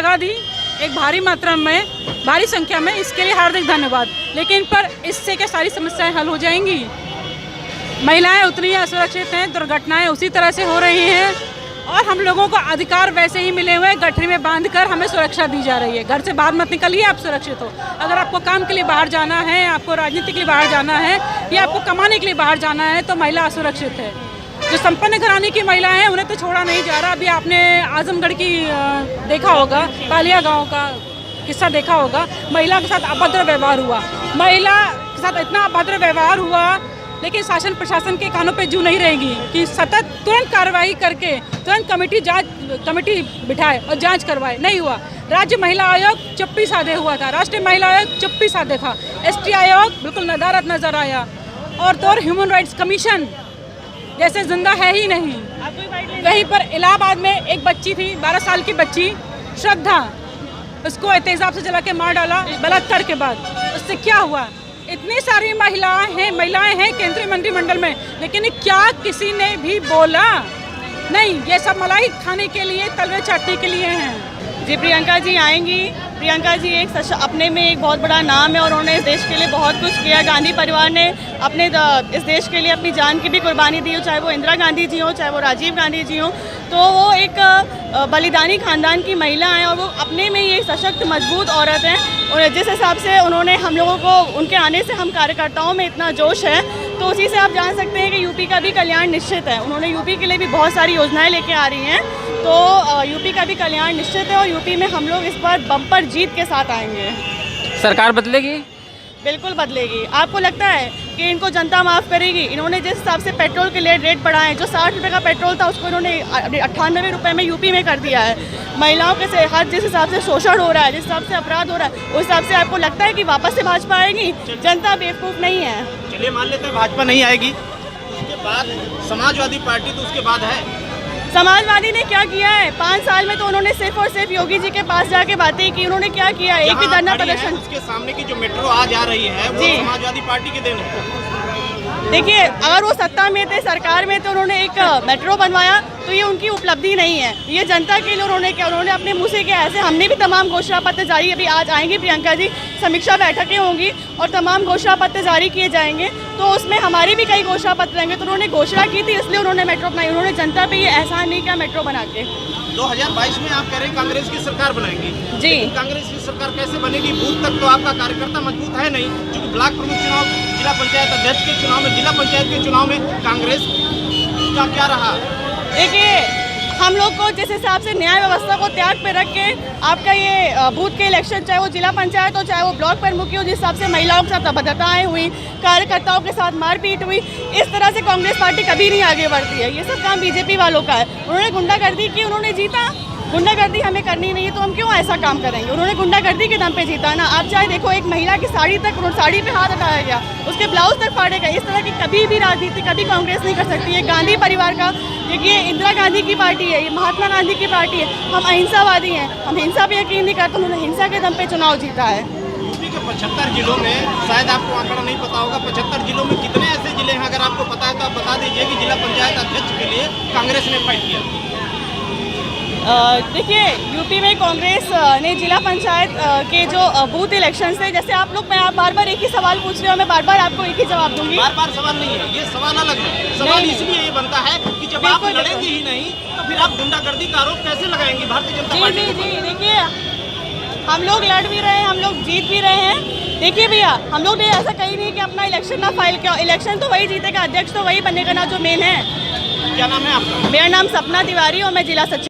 जगह दी एक भारी मात्रा में, भारी संख्या में, इसके लिए हार्दिक धन्यवाद। लेकिन पर इससे क्या सारी समस्याएं हल हो जाएंगी? महिलाएं उतनी ही असुरक्षित हैं, दुर्घटनाएं उसी तरह से हो रही हैं और हम लोगों को अधिकार वैसे ही मिले हुए, गठरी में बांधकर हमें सुरक्षा दी जा रही है। घर से बाहर मत निकलिए, आप सुरक्षित हो। अगर आपको काम के लिए बाहर जाना है, आपको राजनीति के लिए बाहर जाना है या आपको कमाने के लिए बाहर जाना है तो महिला असुरक्षित है। जो संपन्न घराने की महिलाएं हैं उन्हें तो छोड़ा नहीं जा रहा। अभी आपने आजमगढ़ की देखा होगा, पालिया गाँव का किस्सा देखा होगा। महिला के साथ अभद्र व्यवहार हुआ, महिला के साथ इतना अभद्र व्यवहार हुआ, लेकिन शासन प्रशासन के कानों पे जू नहीं रहेगी कि सतत तुरंत कार्रवाई करके तुरंत कमेटी बिठाए और जांच करवाए। नहीं हुआ। राज्य महिला आयोग चुप्पी साधे हुआ था, राष्ट्रीय महिला आयोग चुप्पी साधे था, ST आयोग बिल्कुल नदारद नजर आया और तो और ह्यूमन राइट्स कमीशन जैसे जिंदा है ही नहीं। वहीं पर इलाहाबाद में एक बच्ची थी, 12 साल की बच्ची श्रद्धा, उसको एहतेजाब से जला के मार डाला बलात्कार के बाद। उससे क्या हुआ? इतनी सारी महिलाएं हैं केंद्रीय मंत्रिमंडल में, लेकिन क्या किसी ने भी बोला? नहीं, ये सब मलाई खाने के लिए, तलवे चाटने के लिए हैं। जी, प्रियंका जी आएंगी। प्रियंका जी एक अपने में एक बहुत बड़ा नाम है और उन्होंने इस देश के लिए बहुत कुछ किया। गांधी परिवार ने अपने इस देश के लिए अपनी जान की भी कुर्बानी दी हो, चाहे वो इंदिरा गांधी जी हो, चाहे वो राजीव गांधी जी हो। तो वो एक बलिदानी खानदान की महिला हैं और वो अपने में ही एक सशक्त मजबूत औरत हैं। और जिस हिसाब से उन्होंने हम लोगों को, उनके आने से हम कार्यकर्ताओं में इतना जोश है, तो उसी से आप जान सकते हैं कि यूपी का भी कल्याण निश्चित है। उन्होंने यूपी के लिए भी बहुत सारी योजनाएं लेके आ रही हैं, तो यूपी का भी कल्याण निश्चित है और यूपी में हम लोग इस बार बम्पर जीत के साथ आएंगे। सरकार बदलेगी? बिल्कुल बदलेगी। आपको लगता है कि इनको जनता माफ़ करेगी? इन्होंने जिस हिसाब से पेट्रोल के लिए रेट बढ़ाए, जो 60 रुपये का पेट्रोल था उसको इन्होंने 98 रुपये में यूपी में कर दिया है। महिलाओं के से हर जिस हिसाब से शोषण हो रहा है, जिस हिसाब से अपराध हो रहा है, उस हिसाब से आपको लगता है कि वापस से भाजपा आएगी? जनता बेवकूफ़ नहीं है। चलिए मान लेते हैं भाजपा नहीं आएगी, उसके बाद समाजवादी पार्टी तो उसके बाद है। समाजवादी ने क्या किया है? 5 साल में तो उन्होंने सिर्फ और सिर्फ योगी जी के पास जाके बातें की। उन्होंने क्या किया? एक भी धरना प्रदर्शन। उसके सामने की जो मेट्रो आज आ रही है वो समाजवादी पार्टी की देन है। देखिए, अगर वो सत्ता में थे, सरकार में, तो उन्होंने एक मेट्रो बनवाया, तो ये उनकी उपलब्धि नहीं है। ये जनता के लिए उन्होंने क्या, उन्होंने अपने मुंह से क्या, ऐसे हमने भी तमाम घोषणा पत्र जारी, अभी आज आएंगी प्रियंका जी, समीक्षा बैठकें होंगी और तमाम घोषणा पत्र जारी किए जाएंगे, तो उसमें हमारी भी कई घोषणा पत्र रहेंगे। तो उन्होंने घोषणा की थी, इसलिए उन्होंने मेट्रो बनाई। उन्होंने जनता पे ये एहसान नहीं किया मेट्रो बना के। 2022 में आप कह रहे हैं कांग्रेस की सरकार बनाएंगी जी। कांग्रेस की सरकार कैसे बनेगी? बूथ तक तो आपका कार्यकर्ता मजबूत है नहीं, क्योंकि ब्लॉक प्रमुख चुनाव, जिला पंचायत अध्यक्ष के चुनाव में, जिला पंचायत के चुनाव में कांग्रेस का क्या रहा? देखिए, हम लोग को जिस हिसाब से न्याय व्यवस्था को त्याग पे रख के आपका ये बूथ के इलेक्शन, चाहे वो जिला पंचायत हो, चाहे वो ब्लॉक प्रमुख हो, जिस हिसाब से महिलाओं के साथ अभद्रताएं हुई, कार्यकर्ताओं के साथ मारपीट हुई, इस तरह से कांग्रेस पार्टी कभी नहीं आगे बढ़ती है। ये सब काम बीजेपी वालों का है। उन्होंने गुंडागर्दी की, उन्होंने जीता। गुंडागर्दी हमें करनी नहीं है, तो हम क्यों ऐसा काम करेंगे? उन्होंने गुंडागर्दी के दम पे जीता ना। आप चाहे देखो, एक महिला की साड़ी तक, साड़ी पे हाथ हटाया गया, उसके ब्लाउज तक फाड़े गए। इस तरह की कभी भी राजनीति कभी कांग्रेस नहीं कर सकती है। गांधी परिवार का, देखिए, इंदिरा गांधी की पार्टी है, ये महात्मा गांधी की पार्टी है। हम अहिंसावादी हैं, हम हिंसा पे यकीन नहीं करते। उन्होंने हिंसा के दम पे चुनाव जीता है। यूपी के 75 जिलों में, शायद आपको आंकड़ा नहीं पता होगा, 75 जिलों में कितने ऐसे जिले हैं? अगर आपको पता है तो आप बता दीजिए कि जिला पंचायत अध्यक्ष के लिए कांग्रेस ने फाइट किया। देखिए, यूपी में कांग्रेस ने जिला पंचायत के जो बूथ इलेक्शन थे, जैसे आप लोग, मैं आप बार बार एक ही सवाल पूछ रहे हो, मैं बार बार आपको एक ही जवाब दूंगी। बार बार सवाल नहीं है, ये सवाल अलग है। सवाल इसलिए ये बनता है कि जब आप लड़ेंगे ही नहीं तो फिर आप गुंडागर्दी का आरोप कैसे लगाएंगे भारतीय जनता पार्टी? जी, देखिए, हम लोग लड़ भी रहे हैं, हम लोग जीत भी रहे हैं। देखिए भैया, हम लोग ने ऐसा कहीं नहीं कि अपना इलेक्शन ना फाइल किया। इलेक्शन तो वही जीतेगा, अध्यक्ष तो वही बनेगा ना जो मेन है। क्या नाम है आपका? मेरा नाम सपना तिवारी और मैं जिला सचिव